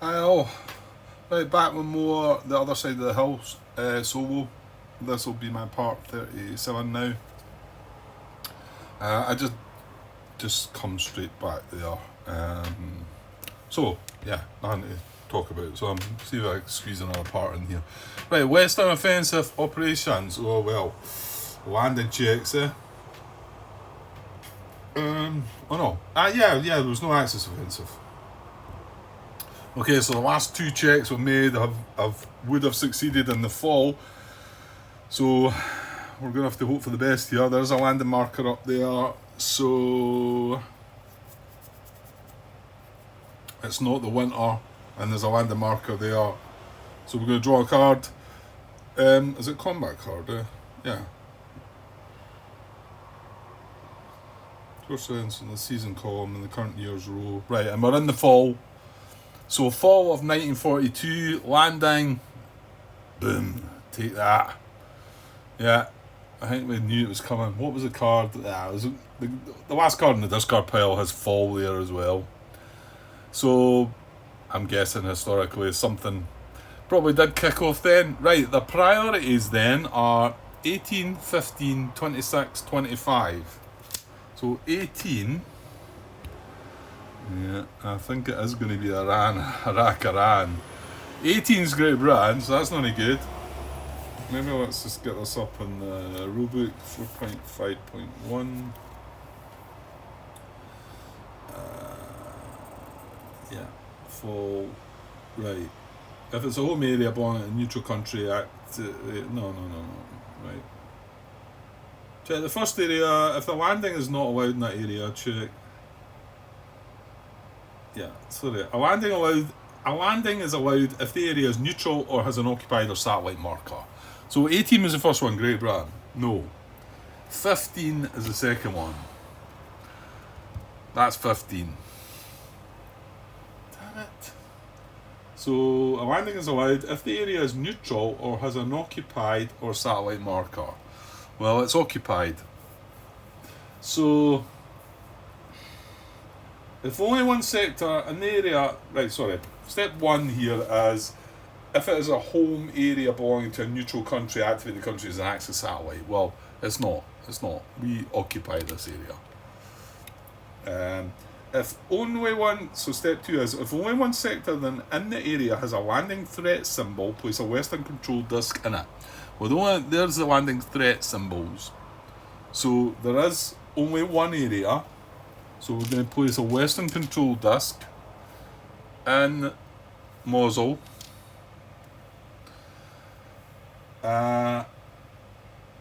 Oh, right, back with more the other side of the hill solo. This will be my part 37 now. I just come straight back there. So yeah, nothing to talk about. So I'm see if I can squeeze another part in here. Right, Western offensive operations. Oh well, landing checks. Oh no. Yeah. There was no Axis offensive. Okay, so the last two checks were made would have succeeded in the fall. So we're going to have to hope for the best here. There's a landing marker up there. So it's not the winter, and there's a landing marker there. So we're going to draw a card. Is it combat card? Yeah. Sense in the season column in the current year's row. Right, and we're in the fall. So fall of 1942, landing. Boom. Take that. Yeah, I think we knew it was coming. What was the card? It was the last card in the discard pile has fall there as well. So I'm guessing historically something probably did kick off then. Right, the priorities then are 18, 15, 26, 25. So 18, yeah, I think it is going to be Iraq. 18 is Great Britain, so that's not any good. Maybe let's just get this up in the rulebook 4.5.1. Yeah, fall. Right. If it's a home area belonging to a neutral country, no. Right. Check the first area. If the landing is not allowed in that area, check. Yeah, sorry. A landing is allowed if the area is neutral or has an occupied or satellite marker. So 18 was the first one, Great Britain. No. 15 is the second one. That's 15. Damn it. So a landing is allowed if the area is neutral or has an occupied or satellite marker. Well, it's occupied. So if only one sector in the area... Right, sorry. Step one here is if it is a home area belonging to a neutral country, activate the country as an Axis satellite. Well, it's not. We occupy this area. If only one... So step two is if only one sector then in the area has a landing threat symbol, place a Western control disk in it. Well, there's the landing threat symbols. So there is only one area. So we're going to place a Western control disk in Mosul. And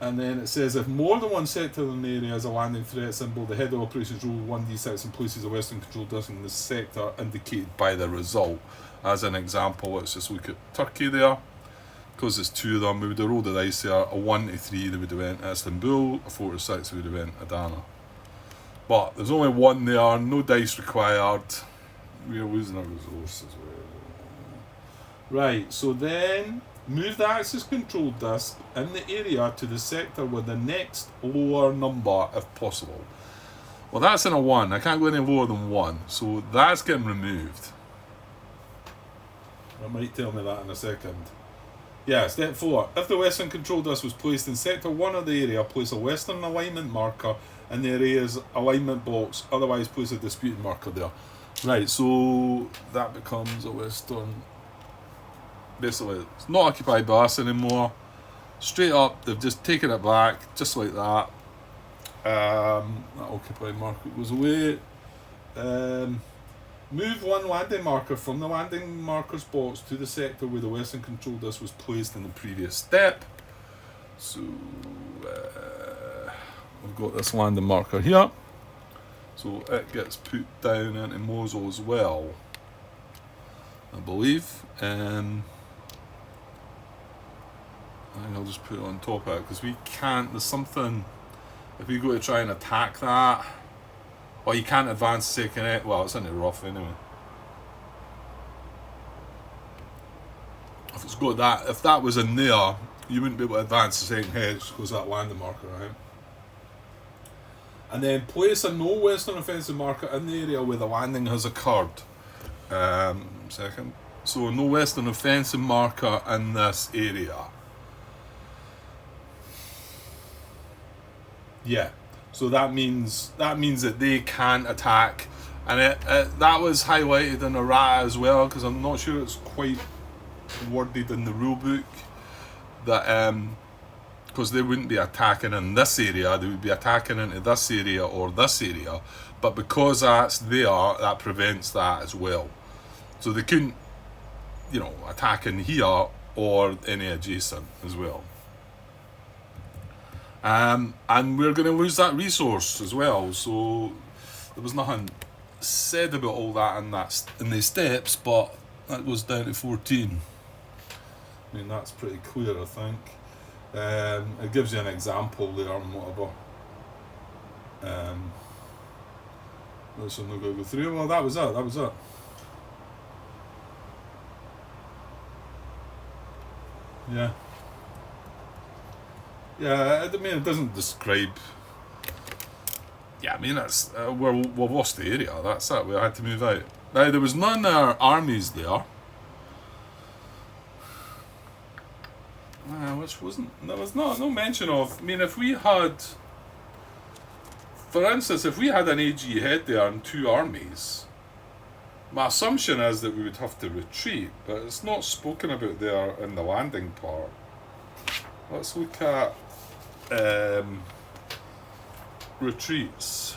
then it says if more than one sector in the area has a landing threat symbol, the head of operations roll 1d6 and places a Western control disk in the sector indicated by the result. As an example, let's just look at Turkey there. Because it's two of them, we would have rolled the dice there. A 1 to 3, they would have went Istanbul. A 4 to 6, we would have went Adana. But there's only one there, no dice required. We're losing our resources. Right, so then move the Axis control disk in the area to the sector with the next lower number if possible. Well, that's in a 1. I can't go any lower than 1. So that's getting removed. I might tell me that in a second. Yeah, step 4. If the Western control disk was placed in sector 1 of the area, place a Western alignment marker in the area's alignment box, otherwise place a disputed marker there. Right, so that becomes a Western... Basically, it's not occupied by us anymore. Straight up, they've just taken it back, just like that. That occupied marker goes away. Move one landing marker from the landing markers box to the sector where the Western control disk was placed in the previous step. So we've got this landing marker here. So it gets put down into Mosul as well, I believe. I think I'll just put it on top of it because we can't. There's something. If we go to try and attack that. Well, you can't advance second edge. Well, it's in the rough anyway. If it's got that, if that was in there, you wouldn't be able to advance the second edge because that landing marker, right? And then place a no Western offensive marker in the area where the landing has occurred. Second. So no Western offensive marker in this area. Yeah. So that means that they can't attack, and that was highlighted in errata as well, because I'm not sure it's quite worded in the rule book that because they wouldn't be attacking in this area, they would be attacking into this area or this area, but because that's there, that prevents that as well. So they couldn't, attack in here or any adjacent as well. And we're going to lose that resource as well. So there was nothing said about all that in the steps, but that goes down to 14. I mean, that's pretty clear, I think. It gives you an example there and whatever. Let's not go through. Well, that was it. Yeah. Yeah, I mean, it doesn't describe. Yeah, I mean, it's we've lost the area. That's it. We had to move out. Now, there was none of our armies there. Which wasn't. There was no mention of. I mean, if we had, for instance, if we had an AG head there and 2 armies, my assumption is that we would have to retreat, but it's not spoken about there in the landing part. Let's look at retreats,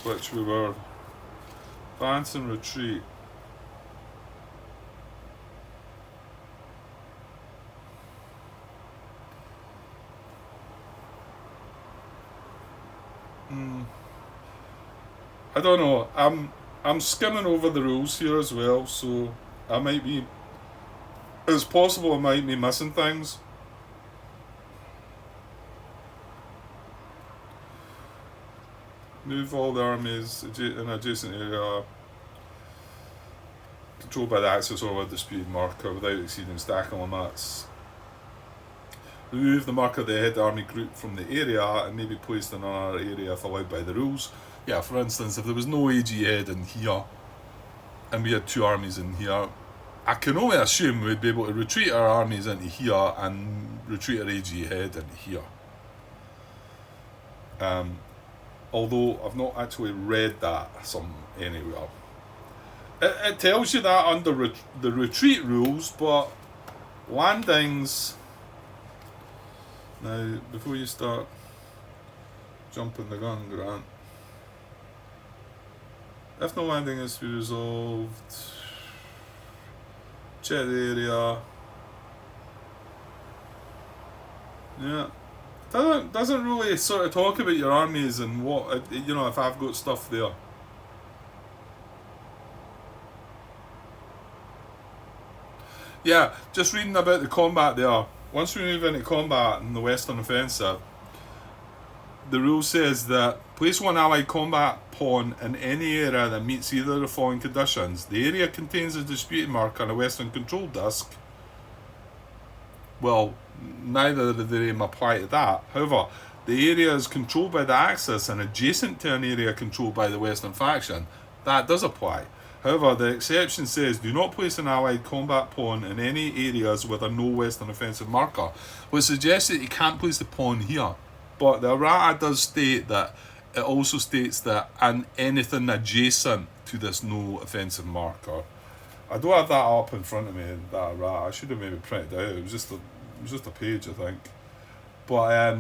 which we were advance and retreat. I don't know. I'm skimming over the rules here as well, so I might be. It's possible I might be missing things. Move all the armies in adjacent area controlled by the Axis or a disputed marker without exceeding stacking limits. Remove the marker of the head army group from the area and may be placed in another area if allowed by the rules. Yeah, for instance, if there was no AG head in here and we had 2 armies in here, I can only assume we'd be able to retreat our armies into here and retreat our AG head into here. Although I've not actually read that anywhere. It tells you that under the retreat rules, but landings. Now, before you start jumping the gun, Grant, if no landing is to be resolved, check the area. Yeah. Doesn't really sort of talk about your armies and what, if I've got stuff there. Yeah, just reading about the combat there. Once we move into combat in the Western Offensive, the rule says that place 1 allied combat pawn in any area that meets either of the following conditions. The area contains a disputed marker on a Western control disk. Well, neither of them apply to that. However, the area is controlled by the Axis and adjacent to an area controlled by the Western faction. That does apply. However, the exception says do not place an allied combat pawn in any areas with a no Western offensive marker, which suggests that you can't place the pawn here. But the errata does state that it also states that anything adjacent to this no offensive marker. I don't have that up in front of me, that errata. I should have maybe printed it out. It was just a page, I think. But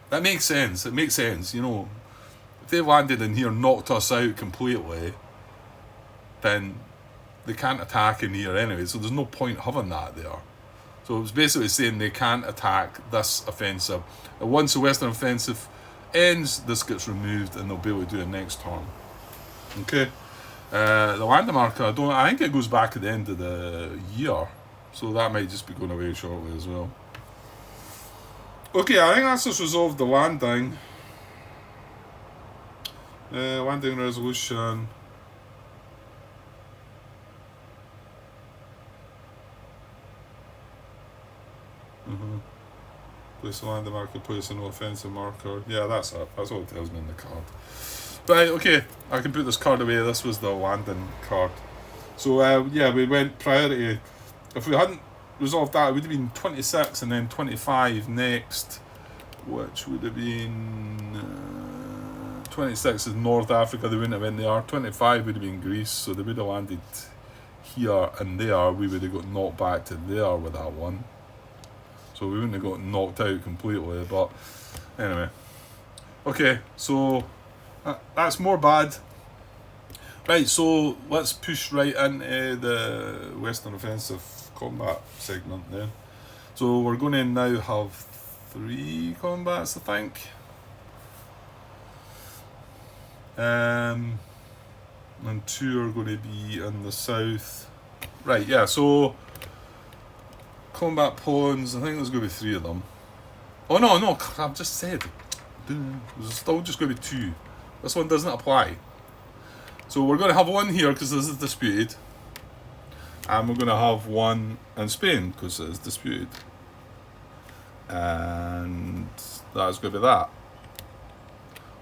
that makes sense. It makes sense, If they landed in here and knocked us out completely, then they can't attack in here anyway, so there's no point having that there. So it was basically saying they can't attack this offensive. And once the Western offensive ends, this gets removed and they'll be able to do it next turn. Okay. The landing marker, I think it goes back at the end of the year, so that might just be going away shortly as well. Okay, I think that's just resolved the landing. Landing resolution. Place a landing marker, place an offensive marker. Yeah, that's it. That's what it tells me in the card. Right, okay, I can put this card away. This was the landing card. So yeah, we went priority. If we hadn't resolved that, it would have been 26 and then 25 next, which would have been 26 is North Africa. They wouldn't have been there. 25 would have been Greece, so they would have landed here and there. We would have got knocked back to there with that one, so we wouldn't have got knocked out completely. But anyway, okay, so that's more bad. Right, so let's push right into the Western Offensive combat segment then. So we're going to now have 3 combats, I think. And 2 are going to be in the south. Right, yeah, so combat pawns, I think there's going to be 3 of them. Oh no, I've just said. There's still just going to be 2. This one doesn't apply. So we're going to have one here because this is disputed. And we're going to have one in Spain because it is disputed. And that's going to be that.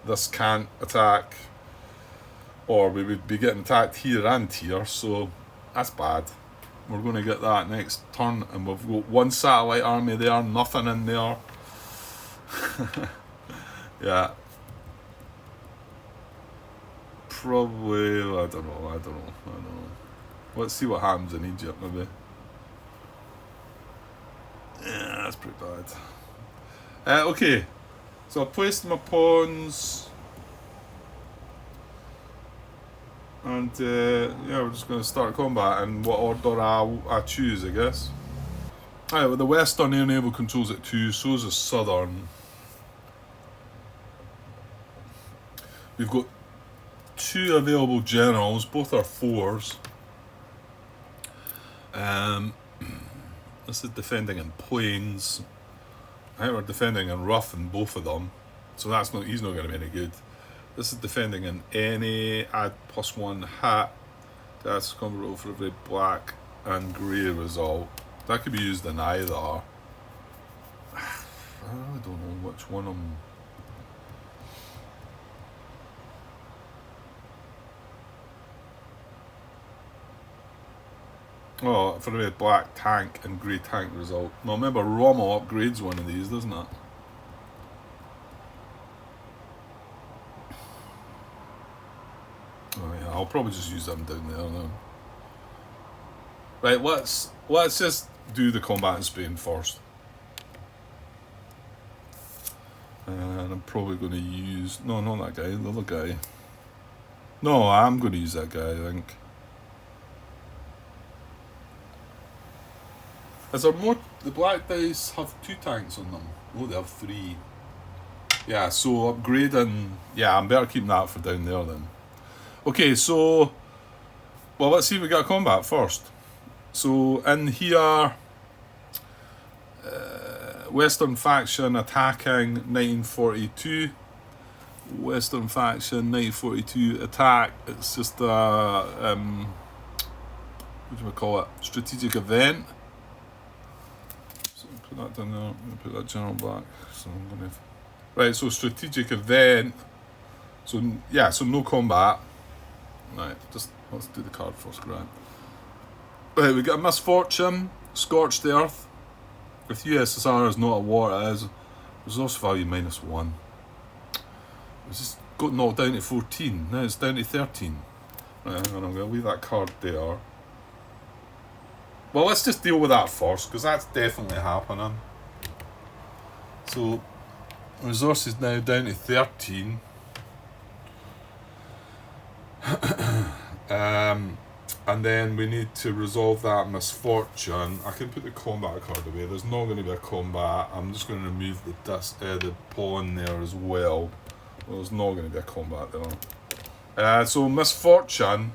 This can't attack, or we would be getting attacked here and here, so that's bad. We're going to get that next turn, and we've got 1 satellite army there, nothing in there. Yeah. Probably, I don't know. Let's see what happens in Egypt, maybe. Yeah, that's pretty bad. Okay, so I placed my pawns, and yeah, we're just going to start combat in what order I choose, I guess. Alright, well, the Western Air Naval controls it too, so is the Southern. We've got 2 available generals, both are 4s. This is defending in plains. I think we're defending in rough in both of them, so he's not going to be any good. This is defending in any, add +1 hat. That's combat roll for every black and grey result. That could be used in either. I really don't know which one I'm... Oh, for a black tank and grey tank result. Well, remember Rommel upgrades one of these, doesn't it? Oh yeah, I'll probably just use them down there then. Right, let's just do the combat in Spain first. And I'm probably going to use... No, not that guy, the other guy. No, I'm going to use that guy, I think. Is there more? The black dice have 2 tanks on them. Oh, they have 3. Yeah, so upgrading... Yeah, I'm better keeping that for down there then. Okay, so... Well, let's see if we got combat first. So, in here... Western faction attacking 1942. Western faction 1942 attack. It's just a... what do we call it? Strategic event. Put that down there. I'm going to put that general back. So I'm going to... Right, so strategic event. So, yeah, so no combat. Right, just let's do the card first, Grant. Right, we got a misfortune, scorched earth. If USSR is not at war, it is. Resource value -1. It's just got knocked down to 14. Now it's down to 13. Right, hang on, I'm going to leave that card there. Well, let's just deal with that first, because that's definitely happening. So, resources now down to 13. And then we need to resolve that misfortune. I can put the combat card away. There's not going to be a combat. I'm just going to remove the pawn there as well. Well, there's not going to be a combat there. So misfortune.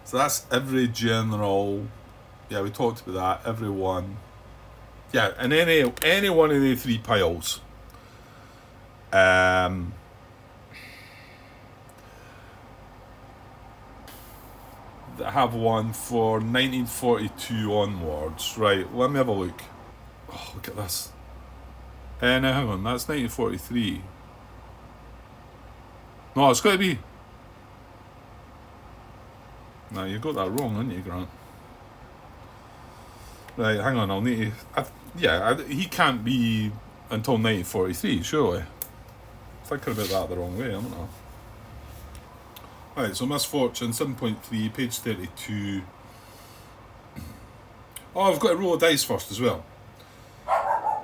So that's every general. Yeah, we talked about that. Everyone. Yeah, and any one of the 3 piles. That have one for 1942 onwards. Right, let me have a look. Oh, look at this. Now hang on, that's 1943. No, it's got to be... No, you got that wrong, didn't you, Grant? Right, hang on, I'll need to... he can't be until 1943, surely. Thinking about that the wrong way, haven't I? Right, so Misfortune, 7.3, page 32. Oh, I've got to roll a dice first as well.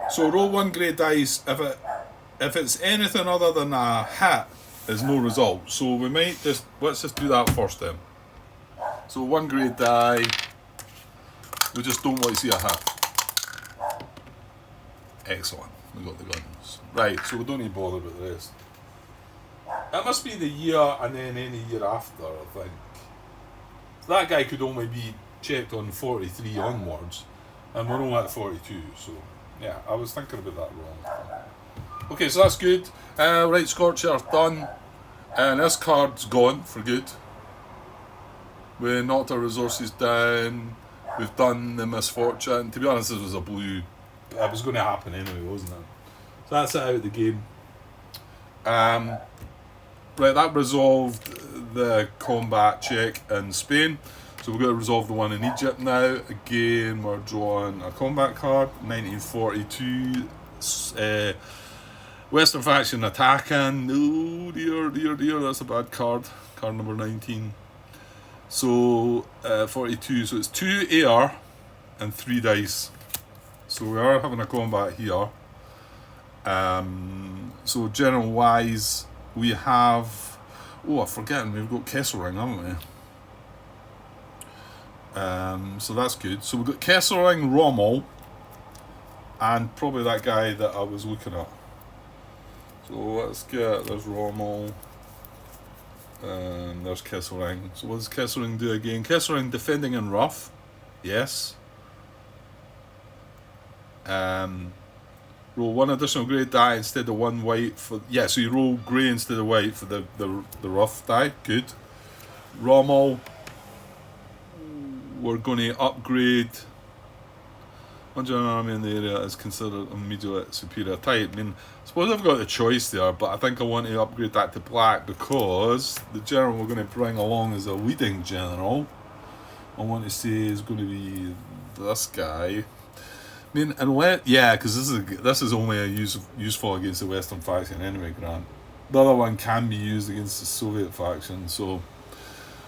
So roll one grey dice. If it's anything other than a hit, there's no result. So we might let's just do that first then. So one grey die. We just don't want to see a hit. Excellent. We got the guns. Right, so we don't need to bother with the rest. That must be the year and then any year after, I think. So that guy could only be checked on 43 onwards, and we're only at 42, so yeah, I was thinking about that wrong. Okay, so that's good. Right, Scorcher done, and this card's gone for good. We knocked our resources down, we've done the Misfortune. To be honest, this was a blue, it was going to happen anyway, wasn't it? So that's it out of the game. Right, that resolved the combat check in Spain. So we've got to resolve the one in Egypt now. Again, we're drawing a combat card. 1942. Western faction attacking. Oh dear, that's a bad card. Card number 19. So 42. So it's 2 AR and 3 dice. So we are having a combat here. So general wise, we have... Oh, I'm forgetting, we've got Kesselring, haven't we? So that's good. So we've got Kesselring, Rommel, and probably that guy that I was looking at. So let's get, there's Rommel, and there's Kesselring. So what does Kesselring do again? Kesselring defending in rough, yes. Roll one additional grey die instead of one white for... Yeah, so you roll grey instead of white for the rough die. Good. Rommel, we're going to upgrade. One general army in the area is considered immediate superior type. I mean, I suppose I've got the choice there, but I think I want to upgrade that to black because the general we're going to bring along as a leading general, I want to say is going to be this guy. I mean, unless, yeah, because this is only useful against the Western faction anyway, Grant. The other one can be used against the Soviet faction, so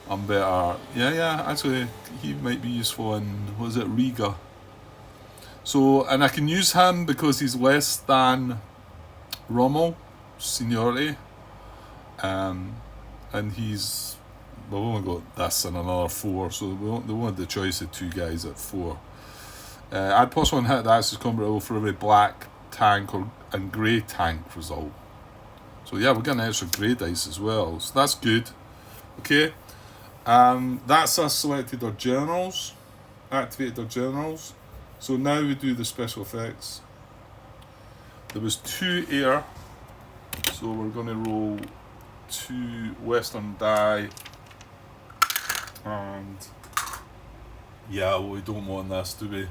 I'm better. Yeah, actually, he might be useful in, was it Riga? So, and I can use him because he's less than Rommel, seniority. And he's, we've only got this and another 4, so they wanted the choice of 2 guys at 4. Add +1 hit the Axis combat roll for every black tank and grey tank result. So yeah, we're getting extra grey dice as well, so that's good. Okay, that's us selected our generals, activated our generals. So now we do the special effects. There was 2 air, so we're going to roll 2 Western die, and yeah, we don't want this, do we?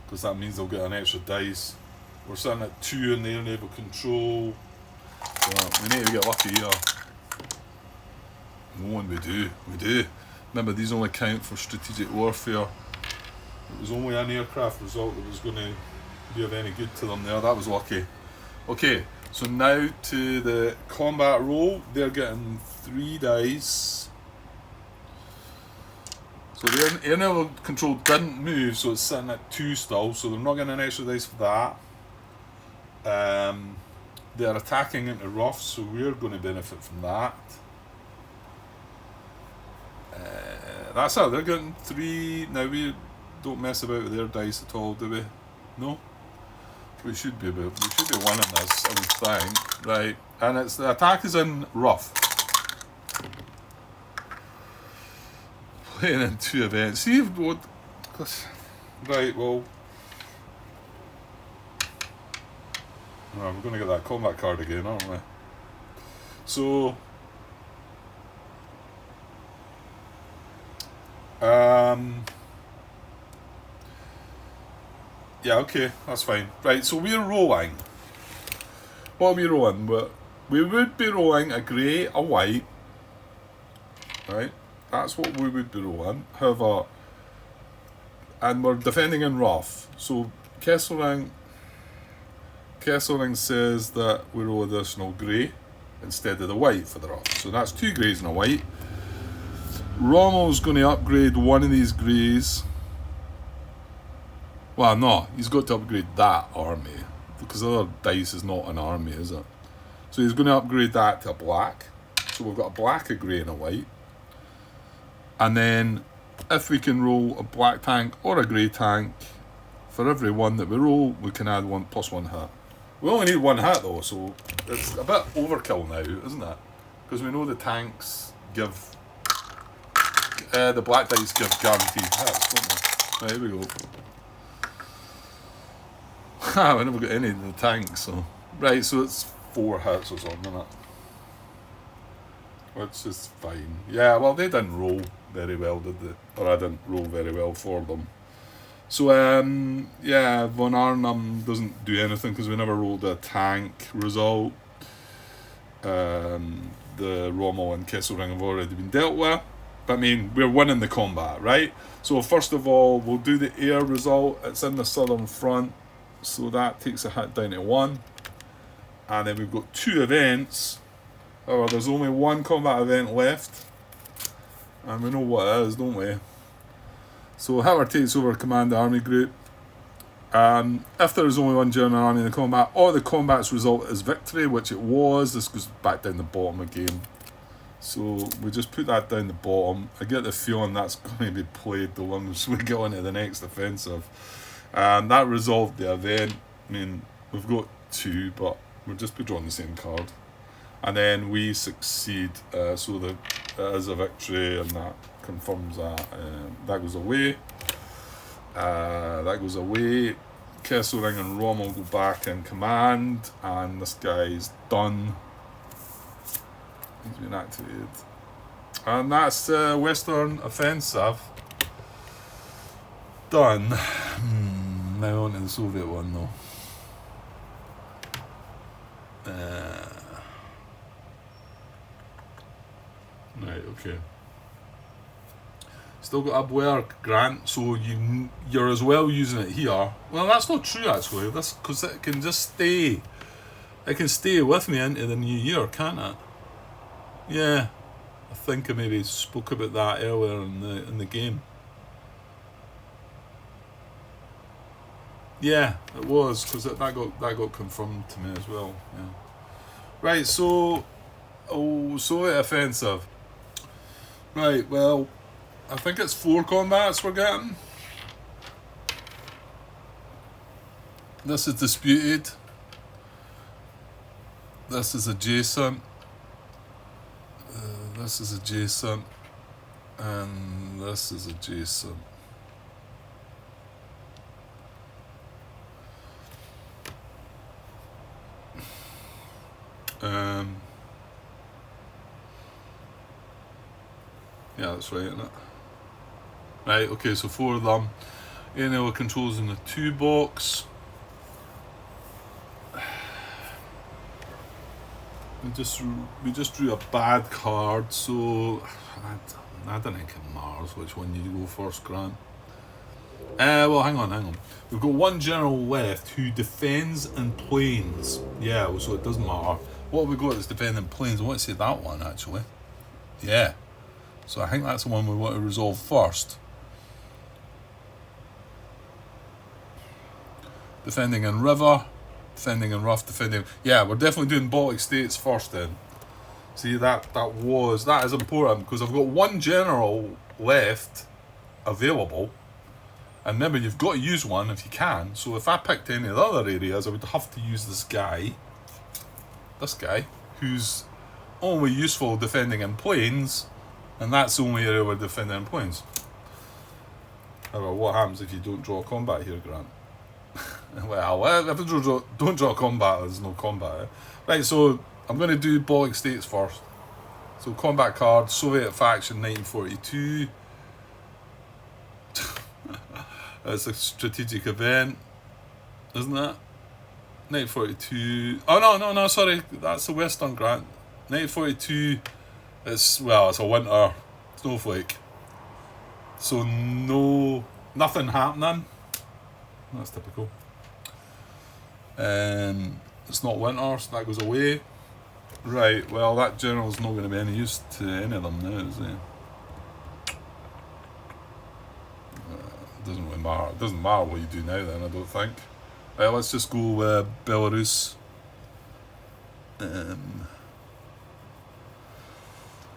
Because that means they'll get an extra dice. We're sitting at 2 in the air naval control. So we need to get lucky here. No, and we do. Remember, these only count for strategic warfare. It was only an aircraft result that was going to be of any good to them there. That was lucky. Okay, so now to the combat roll. They're getting 3 dice. So the air naval control didn't move, so it's sitting at 2 still, so they're not getting an extra dice for that. They're attacking into rough, so we're going to benefit from that. That's it, they're getting 3. Now we don't mess about with their dice at all, do we? No? We should be winning this, I would think. Right, and it's the attack is in rough. Playing in 2 events. See what? Right. Well, we're going to get that combat card again, aren't we? So, yeah. Okay, that's fine. Right. So we're rolling. What are we rolling? We would be rolling a grey, a white, right? That's what we would be rolling. However, and we're defending in rough. So Kesselring says that we roll additional grey instead of the white for the rough. So that's 2 greys and a white. Rommel's going to upgrade one of these greys. Well, no, he's got to upgrade that army, because the other dice is not an army, is it? So he's going to upgrade that to a black. So we've got a black, a grey and a white. And then if we can roll a black tank or a grey tank, for every one that we roll, we can add one +1 hit. We only need 1 hit though, so it's a bit overkill now, isn't it? Because we know the tanks give... the black dice give guaranteed hits, don't they? Right, here we go. We never got any of the tanks, so... Right, so it's 4 hits or something, isn't it? Which is fine. Yeah, well, they didn't roll very well, did they? Or I didn't roll very well for them. So, yeah, Von Arnhem doesn't do anything because we never rolled a tank result. The Rommel and Kesselring have already been dealt with. But, I mean, we're winning the combat, right? So, first of all, we'll do the air result. It's in the southern front. So, that takes a hit down to 1. And then we've got 2 events. Oh, there's only 1 combat event left. And we know what it is, don't we? So Hitler takes over command army group. If there is only 1 German army in the combat, or the combat's result is victory, which it was, this goes back down the bottom again. So we just put that down the bottom. I get the feeling that's going to be played the once we get on to the next offensive. And that resolved the event. I mean, we've got 2, but we'll just be drawing the same card. And then we succeed, so that it is a victory, and that confirms that. That goes away. That goes away. Kesselring and Rommel go back in command, and this guy's done. He's been activated. And that's the Western Offensive done. Now on to the Soviet one, though. Right, okay. Still got a Blair Grant, so you're as well using it here. Well, that's not true actually. This because it can just stay. It can stay with me into the new year, can't it? Yeah, I think I maybe spoke about that earlier in the game. Yeah, it was because that got confirmed to me as well. Yeah. Right, so Soviet offensive. Right, well, I think it's 4 combats we're getting. This is disputed. This is adjacent. This is adjacent. And this is adjacent. Yeah, that's right, isn't it? Right, okay, so 4 of them. ANL controls in the 2 box. We just drew a bad card, so I don't think it matters which one you go first, Grant. Well, hang on. We've got 1 general left who defends in planes. Yeah, so it doesn't matter. What have we got that's defending planes? I want to say that one, actually. Yeah. So I think that's the one we want to resolve first. Defending in river, defending in rough, defending... Yeah, we're definitely doing Baltic States first then. See, that is important because I've got 1 general left available. And remember, you've got to use one if you can. So if I picked any of the other areas, I would have to use this guy, who's only useful defending in planes, and that's the only area we're defending in planes. However, what happens if you don't draw combat here, Grant? Well, if you don't draw combat, there's no combat. Eh? Right, so I'm going to do Baltic States first. So combat card, Soviet faction 1942. It's a strategic event, isn't it? 1942. Oh no, sorry, that's the Western Grant. 1942. It's a winter Snowflake. So nothing happening. That's typical. It's not winter, so that goes away. Right, well that general's not going to be any use to any of them now, is it? Doesn't really matter. It doesn't matter what you do now then, I don't think. Right, let's just go with Belarus.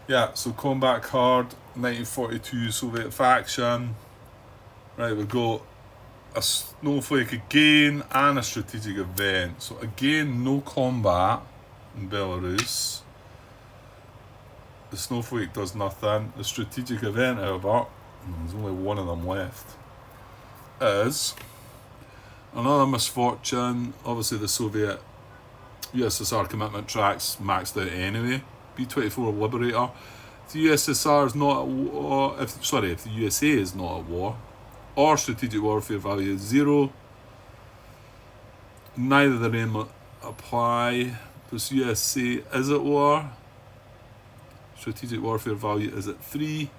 Yeah, so combat card, 1942 Soviet faction. Right, we've got a snowflake again and a strategic event. So again, no combat in Belarus. The snowflake does nothing. The strategic event, however, there's only one of them left, is another misfortune. Obviously the Soviet USSR commitment tracks maxed out anyway. B-24 Liberator. If the USSR is not at war, if the USA is not at war, or strategic warfare value is 0, neither the name apply. Because USA is at war, strategic warfare value is at 3.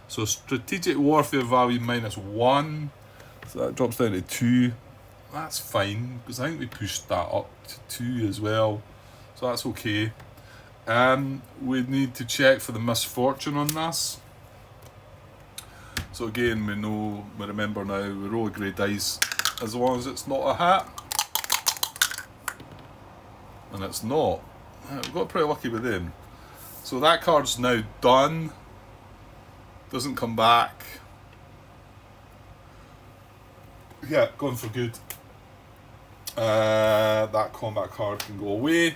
So strategic warfare value -1, so that drops down to 2. That's fine, because I think we pushed that up to 2 as well, so that's okay. We need to check for the misfortune on this. So again, we remember now, we roll a grey dice as long as it's not a hat. And it's not. We got pretty lucky with them. So that card's now done. Doesn't come back. Yeah, gone for good. That combat card can go away.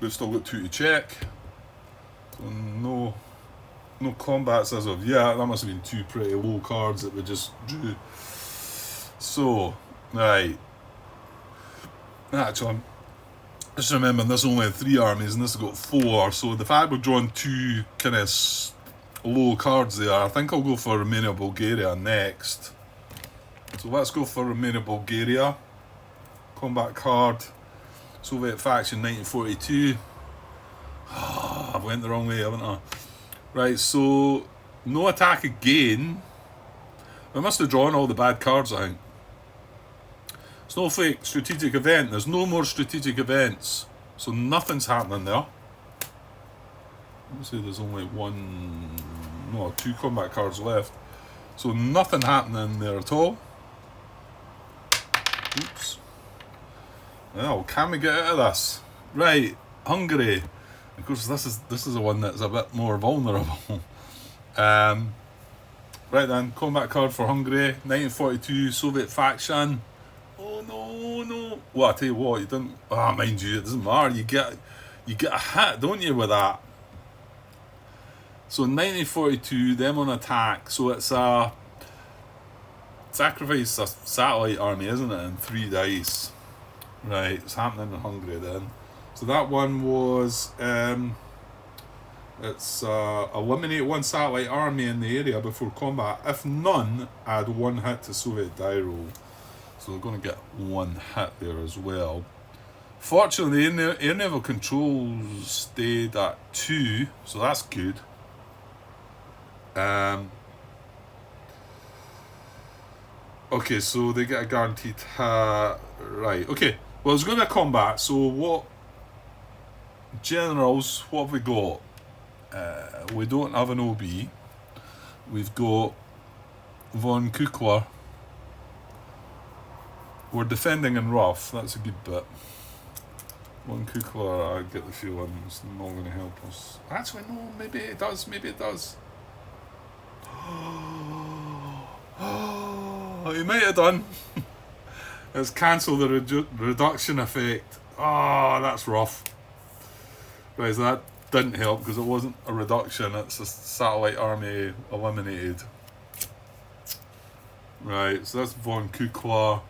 We've still got 2 to check. So no combats as of yet. That must have been 2 pretty low cards that we just drew. So, right. Actually, just remember this only had 3 armies and this has got 4. So the fact we're drawing 2 kind of low cards there, I think I'll go for Romania Bulgaria next. So let's go for Romania Bulgaria. Combat card, Soviet faction 1942. I went the wrong way, haven't I? Right, so no attack again. We must have drawn all the bad cards, I think. Snowflake, strategic event. There's no more strategic events, so nothing's happening there. Let me see, there's only 2 combat cards left. So nothing happening there at all. Oops. Well, can we get out of this? Right, Hungary. Of course, this is the one that's a bit more vulnerable. Right then, combat card for Hungary, 1942 Soviet faction. Oh no! Well, I tell you what, you don't. Mind you, it doesn't matter. You get a hit, don't you, with that? So 1942, them on attack. So it's a sacrifice a satellite army, isn't it? And 3 dice. Right, it's happening in Hungary then. So that one was it's eliminate 1 satellite army in the area before combat. If none, add 1 hit to Soviet die roll. So they're going to get 1 hit there as well. Fortunately, the air naval controls stayed at 2, so that's good. Okay, so they get a guaranteed right, okay. Well, there's going to be a combat, so what generals, what have we got? We don't have an OB. We've got von Kukler. We're defending in rough, that's a good bit. Von Kukler, I get the feeling it's not going to help us. Actually, no, maybe it does. He might have done. It's cancelled the reduction effect. That's rough. Right, so that didn't help because it wasn't a reduction, it's a satellite army eliminated. Right, so that's von Kukler.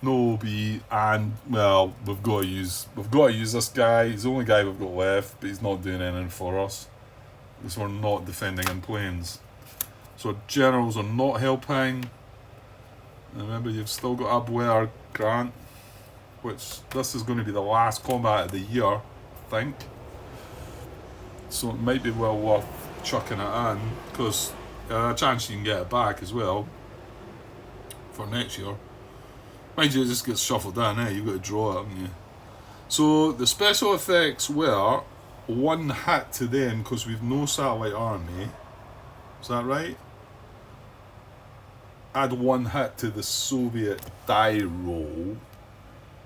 No OB, and well, we've got to use this guy. He's the only guy we've got left, but he's not doing anything for us because we're not defending in planes. So generals are not helping. Remember, you've still got Abwehr Grant, which this is going to be the last combat of the year, I think. So it might be well worth chucking it in, because a chance you can get it back as well for next year. Mind you, it just gets shuffled in, you've got to draw it, haven't you? So the special effects were 1 hit to them because we've no satellite army. Is that right? Add 1 hit to the Soviet die roll.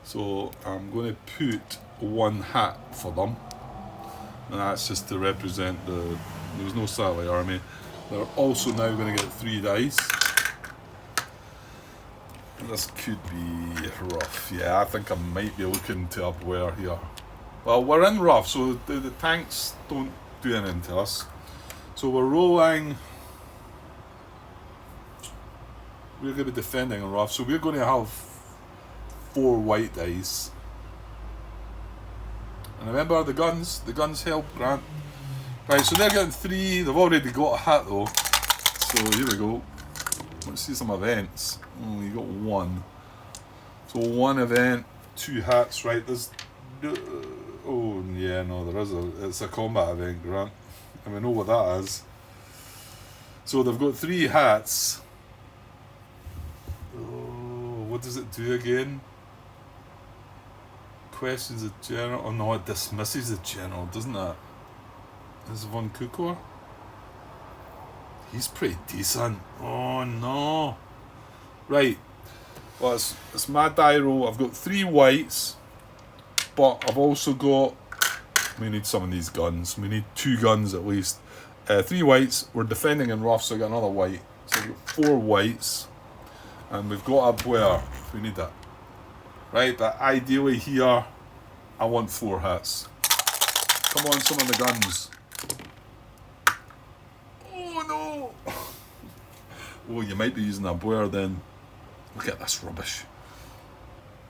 So I'm going to put 1 hit for them. And that's just to represent there's no satellite army. They're also now going to get 3 dice. This could be rough. Yeah, I think I might be looking to upwear here. Well, we're in rough, so the tanks don't do anything to us. So we're rolling. We're going to be defending in rough, so we're going to have 4 white dice. And remember, the guns help Grant. Right, so they're getting 3. They've already got a hit though. So here we go. Let's see some events. Oh, you got 1. So 1 event, 2 hits, right? There's oh yeah, no, there is it's a combat event, Grant. And we know what that is. So they've got 3 hits. Oh, what does it do again? Questions the general. Oh no, it dismisses the general, doesn't it? This is Von Kukor. He's pretty decent. Oh no. Right. Well, it's my die roll. I've got 3 whites, but I've also got. We need some of these guns. We need 2 guns at least. 3 whites. We're defending in rough, so I got another white. So we've got 4 whites, and we've got up where we need that. Right, but ideally here, I want 4 hits. Come on, some of the guns. Oh no! Oh, you might be using a boer then. Look at this rubbish.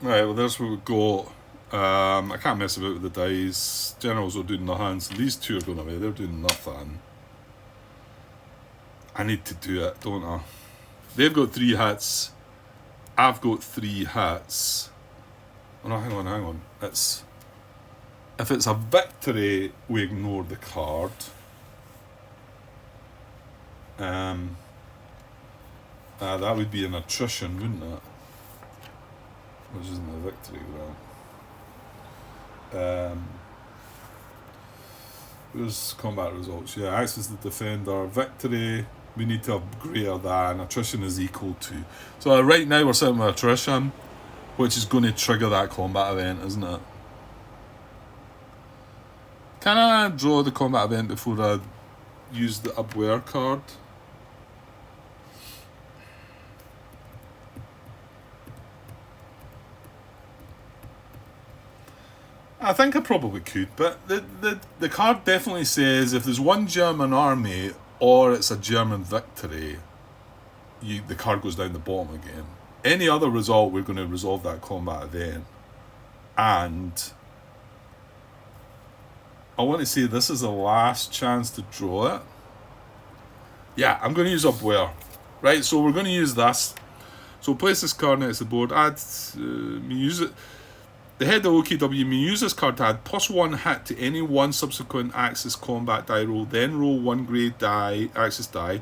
Right, well there's what we've got. I can't mess about with the dice. Generals are doing nothing, so these 2 are going away. They're doing nothing. I need to do it, don't I? They've got 3 hits. I've got 3 hits. Oh no, hang on. If it's a victory, we ignore the card. That would be an attrition, wouldn't it? Which isn't a victory, well. Where's combat results? Yeah, access the defender. Victory, we need to have greater than. Attrition is equal to. So right now we're sitting with attrition, which is going to trigger that combat event, isn't it? Can I draw the combat event before I use the upwear card? I think I probably could, but the card definitely says if there's 1 German army or it's a German victory, the card goes down the bottom again. Any other result, we're going to resolve that combat event. And I want to say this is the last chance to draw it. Yeah, I'm going to use upwear. Right, so we're going to use this. So place this card next to the board. Use it. The head of OKW may use this card to add +1 hit to any 1 subsequent Axis combat die roll, then roll 1 grey die, Axis die.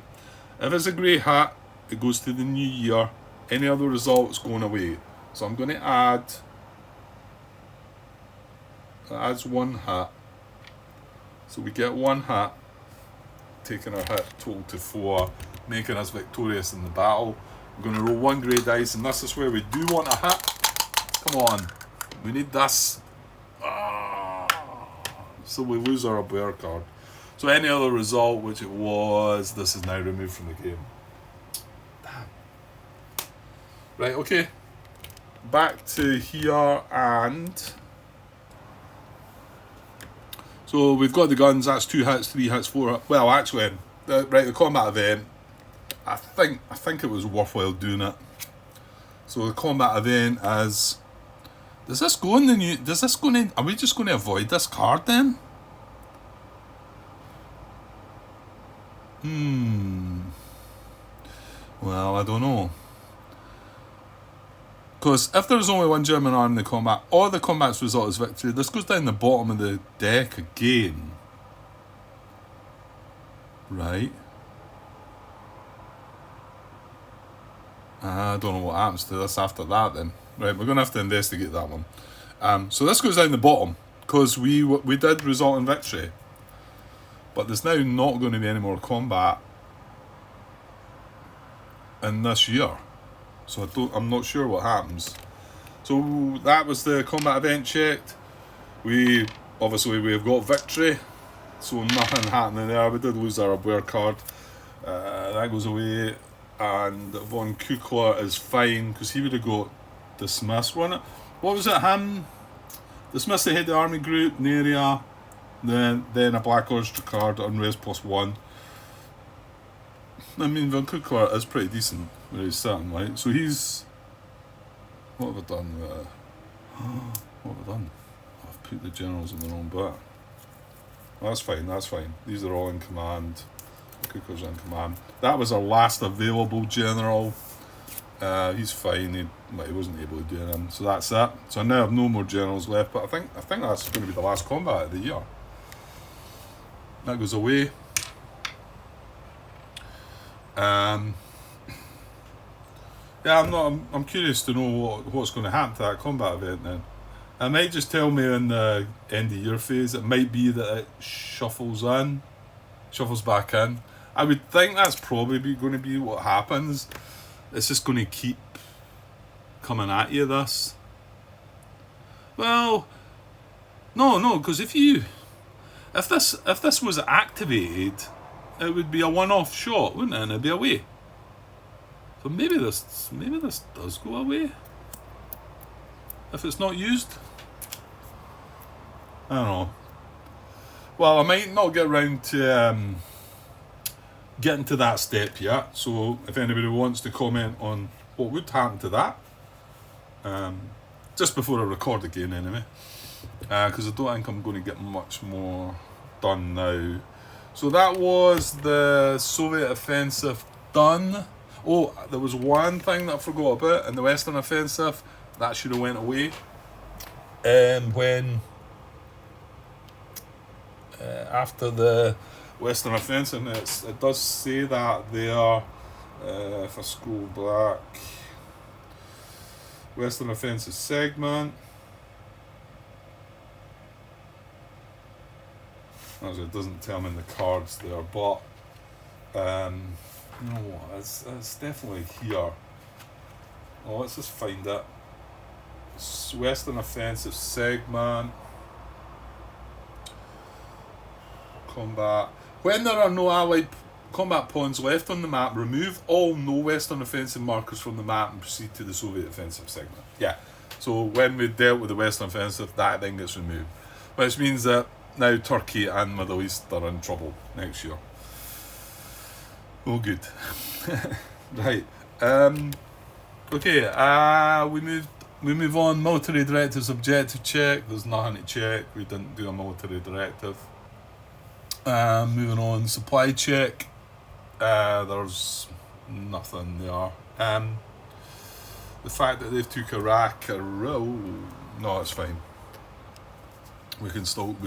If it's a grey hit, it goes to the new year. Any other results going away. So I'm going to add. That adds 1 hit. So we get 1 hit, taking our hit total to 4, making us victorious in the battle. We're going to roll 1 grey dice, and this is where we do want a hit. Come on. We need this. So we lose our bear card. So any other result, which it was, this is now removed from the game. Damn. Right, okay. Back to here, and so we've got the guns. That's 2 hits, 3 hits, 4. Well, actually, the combat event. I think it was worthwhile doing it. So the combat event is. Does this go in the new? Does this go in? Are we just going to avoid this card then? Well, I don't know. Because if there's only 1 German army in the combat, or the combat's result is victory, this goes down the bottom of the deck again. Right. I don't know what happens to this after that then. Right, we're going to have to investigate that one. So this goes down the bottom, because we did result in victory. But there's now not going to be any more combat in this year. So I'm not sure what happens. So that was the combat event checked. We've got victory. So nothing happening there. We did lose our Abwehr card. That goes away. And Von Kukler is fine, because he would have got dismissed, wasn't it? What was it? Him dismissed the head of the army group, Neria, then a Black Orchestra card, unrest +1. I mean, Von Kukler is pretty decent where he's sitting, right? So he's... What have I done? What have I done? I've put the generals in the wrong bit. That's fine. These are all in command. Cooker's in command. That was our last available general. He's fine. He wasn't able to do anything. So that's it. So I now have no more generals left. But I think that's going to be the last combat of the year. That goes away. Yeah, I'm curious to know what's going to happen to that combat event then. It might just tell me in the end of year phase. It might be that it shuffles back in. I would think that's probably going to be what happens. It's just going to keep coming at you, this. Well, no, because if this was activated, it would be a one-off shot, wouldn't it? And it'd be away. So maybe this does go away if it's not used. I don't know. Well, I might not get around to getting to that step yet. So if anybody wants to comment on what would happen to that, just before I record again anyway, because I don't think I'm going to get much more done now. So that was the Soviet offensive done. Oh, there was one thing that I forgot about in the Western offensive. That should have went away. When after the Western offensive, it does say that there. If I scroll back, Western offensive segment. Actually, it doesn't tell me in the cards there, but you know what? It's definitely here. Oh, let's just find it. Western offensive segment. Combat. When there are no allied combat pawns left on the map, remove all no Western offensive markers from the map and proceed to the Soviet offensive segment. Yeah. So when we dealt with the Western offensive, that then gets removed. Which means that now Turkey and Middle East are in trouble next year. Oh, good. Right. Okay. We move on. Military directives objective check. There's nothing to check. We didn't do a military directive. Moving on. Supply check. There's nothing there. The fact that they've took Iraq, no, it's fine. We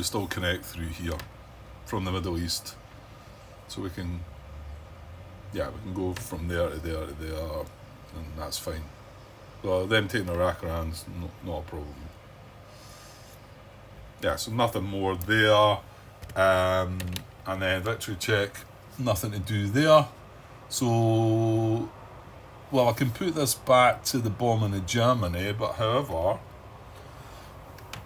still connect through here from the Middle East, so we can go from there to there to there, and that's fine. So them taking Iraq around is not a problem. Yeah, so nothing more there. And then victory check, nothing to do there. So, well, I can put this back to the bombing of Germany, but however,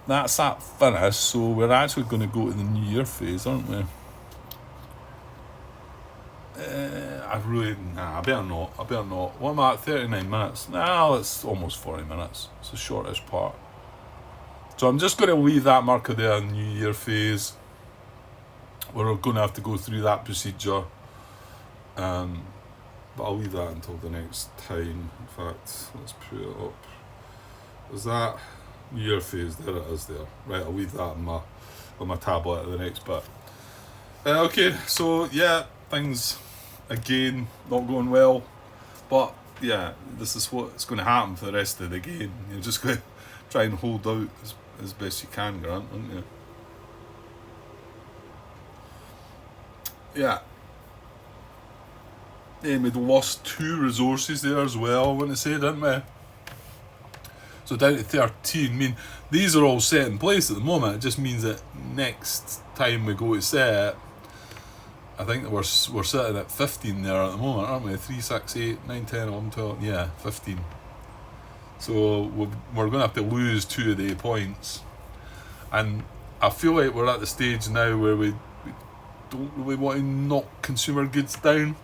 that's that finished, so we're actually going to go to the New Year phase, aren't we? I better not. What am I at, 39 minutes? No, it's almost 40 minutes. It's the shortest part. So I'm just going to leave that marker there in New Year phase. We're going to have to go through that procedure. But I'll leave that until the next time. In fact, let's put it up. Is that New Year phase? There it is there. Right, I'll leave that on my tablet at the next bit. Okay, so yeah, things again not going well, but yeah, this is what's going to happen for the rest of the game. You're just going to try and hold out as best you can, Grant, aren't you? Yeah. we'd lost 2 resources there as well, I want to say, didn't we? So down to 13. I mean, these are all set in place at the moment. It just means that next time we go to set, I think that we're sitting at 15 there at the moment, aren't we? 3, 6, 8, 9, 10, 11, 12, yeah, 15. So we're going to have to lose 2 of the points. And I feel like we're at the stage now where we don't really want to knock consumer goods down.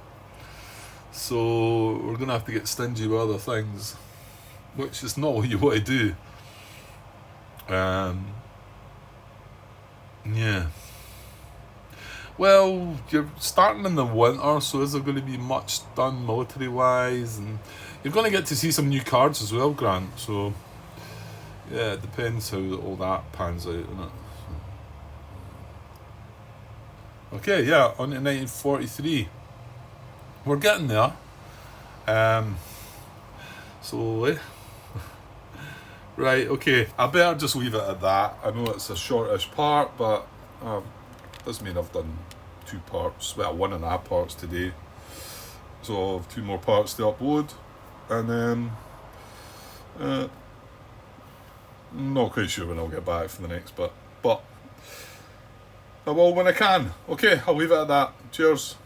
So we're going to have to get stingy with other things, which is not what you want to do. Yeah. Well, you're starting in the winter, so is there going to be much done military-wise? And you're going to get to see some new cards as well, Grant. So, yeah, it depends how all that pans out, isn't it? Okay, yeah, on to 1943. We're getting there. Right, okay, I better just leave it at that. I know it's a shortish part, but does mean I've done 2 parts, well, 1.5 parts today. So I'll have 2 more parts to upload. And then, not quite sure when I'll get back for the next bit. But I will when I can. Okay, I'll leave it at that. Cheers.